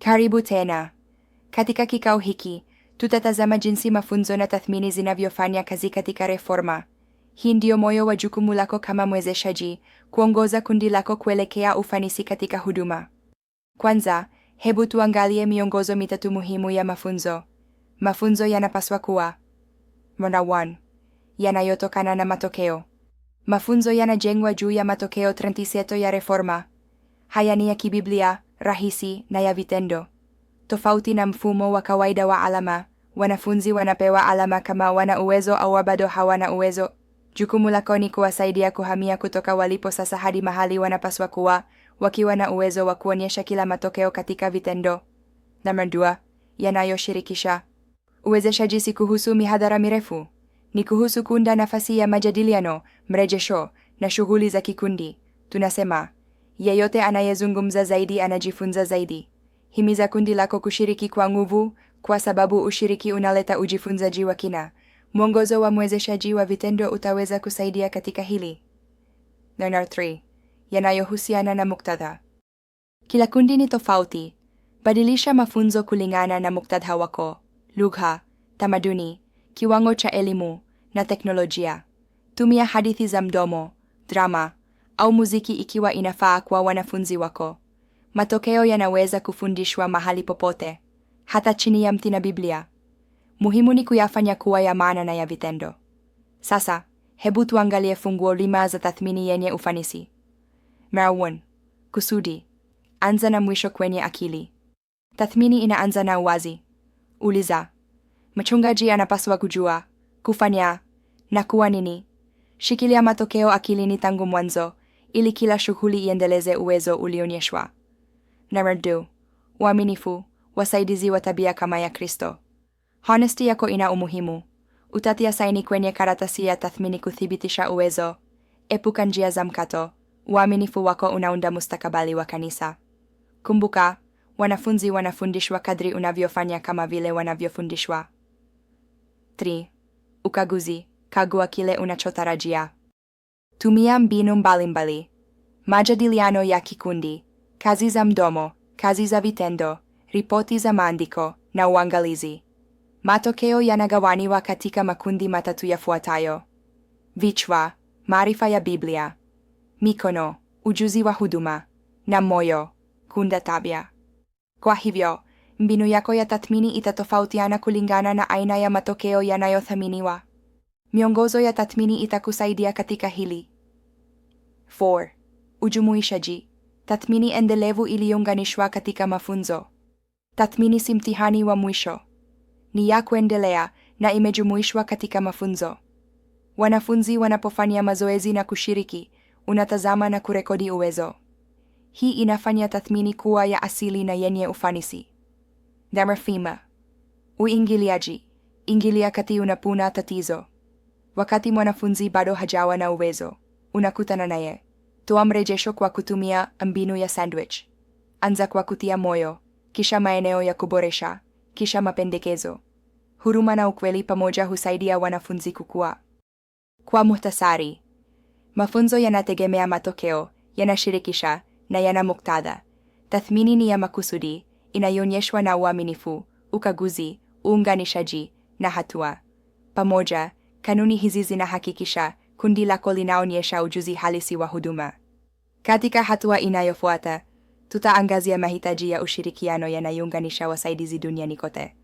Karibu tena. Katika kikao hiki, tutatazama jinsi mafunzo na tathmini zinavyofanya kazi katika reforma. Hii ndio moyo wa jukumu lako kama mwezeshaji, kuongoza kundi lako kuelekea ufanisi katika huduma. Kwanza, hebu tuangalie miongozo mitatu muhimu ya mafunzo. Mafunzo yanapaswa kuwa: Number 1. Yanayotokana na matokeo. Mafunzo yanajengwa juu ya matokeo 37 ya reforma. Haya ni ya kibiblia, rahisi na ya vitendo. Tofauti na mfumo wa kawaida wa alama, wanafunzi wanapewa alama kama wana uwezo au bado hawana uwezo. Jukumu lako ni kuwasaidia kuhamia kutoka walipo sasa hadi mahali wanapaswa kuwa, wakiwa na uwezo wa kuonyesha kila matokeo katika vitendo. Number 2. Yanayoshirikisha. Uwezeshaji si kuhusu mihadhara mirefu. Ni kuhusu kuunda nafasi ya majadiliano, mrejesho na shughuli za kikundi. Tunasema, yeyote anayezungumza zaidi anajifunza zaidi. Himiza kundi lako kushiriki kwa nguvu, kwa sababu ushiriki unaleta ujifunzaji wa kina. Mwongozo wa mwezeshaji wa vitendo utaweza kusaidia katika hili. Number 3. Yanayohusiana na muktadha. Kila kundi ni tofauti. Badilisha mafunzo kulingana na muktadha wako, lugha, tamaduni, kiwango cha elimu na teknolojia. Tumia hadithi za mdomo, drama au muziki ikiwa inafaa kwa wanafunzi wako. Matokeo yanaweza kufundishwa mahali popote, hata chini ya mti na Biblia. Muhimu ni kuyafanya kuwa ya maana na ya vitendo. Sasa, hebu tuangalie funguo 5 za tathmini yenye ufanisi. Number 1. Kusudi. Anza na mwisho kwenye akili. Tathmini inaanza na uwazi. Uliza, mchungaji anapaswa kujua, kufanya na kuwa nini? Shikilia matokeo akilini tangu mwanzo, ili kila shughuli iendeleze uwezo ulionyeshwa. Number 2. Uaminifu, wasaidizi wa tabia kama ya Kristo. Honesty yako ina umuhimu. Utatia saini kwenye karatasi ya tathmini kuthibitisha uwezo. Epuka njia za mkato. Uaminifu wako unaunda mustakabali wa kanisa. Kumbuka, wanafunzi wanafundishwa kadri unavyofanya kama vile wanavyofundishwa. 3. Ukaguzi, kagua kile unachotarajia. Tumia mbinu mbalimbali. Majadiliano ya kikundi, kazi za mdomo, kazi za vitendo, ripoti za maandiko na uangalizi. Matokeo yanagawaniwa katika makundi matatu yafuatayo: vichwa, maarifa ya Biblia; mikono, ujuzi wa huduma; na moyo, kuunda tabia. Kwa hivyo, mbinu yako ya tathmini itatofautiana kulingana na aina ya matokeo yanayothaminiwa. Miongozo ya tathmini itakusaidia katika hili. 4. Ujumuishaji, tathmini endelevu iliyounganishwa katika mafunzo. Tathmini si mtihani wa mwisho. Ni ya kuendelea na imejumuishwa katika mafunzo. Wanafunzi wanapofanya mazoezi na kushiriki, unatazama na kurekodi uwezo. Hii inafanya tathmini kuwa ya asili na yenye ufanisi. Number 5. Uingiliaji, ingilia kati unapuna tatizo. Wakati mwanafunzi bado hajawa na uwezo, unakutana naye. Toa mrejesho kwa kutumia mbinu ya sandwich. Anza kwa kutia moyo, kisha maeneo ya kuboresha, kisha mapendekezo. Huruma na ukweli pamoja husaidia wanafunzi kukua. Kwa muhtasari, mafunzo yanategemea matokeo, yanashirikisha na yana muktadha. Tathmini ni ya makusudi, inayoonyeshwa na uaminifu, ukaguzi, uunganishaji na hatua. Pamoja, kanuni hizi zinahakikisha kundi lako linaonyesha ujuzi halisi wa huduma. Katika hatua inayofuata, tutaangazia mahitaji ya ushirikiano yanayounganisha wasaidizi duniani kote.